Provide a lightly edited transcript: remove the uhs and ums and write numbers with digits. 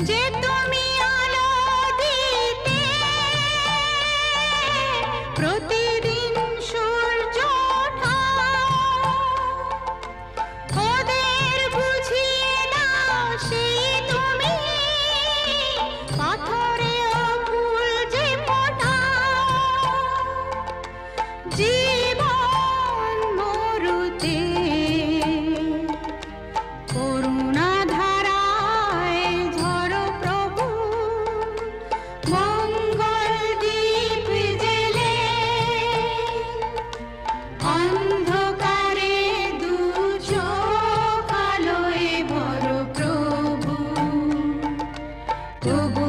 যে তুমি আলো দিতে প্রতিদিন সূর্য ওঠাও, ওদের বুঝিয়ে দাও সেই তুমি পাথরেও ফুল যে ফোটাও। জীবন মরুতে করুণা ধারায় ঝরো প্রভু, মঙ্গল দীপ জেলে অন্ধকারে দু চোখ আলোয় ভরো প্রভু। তবু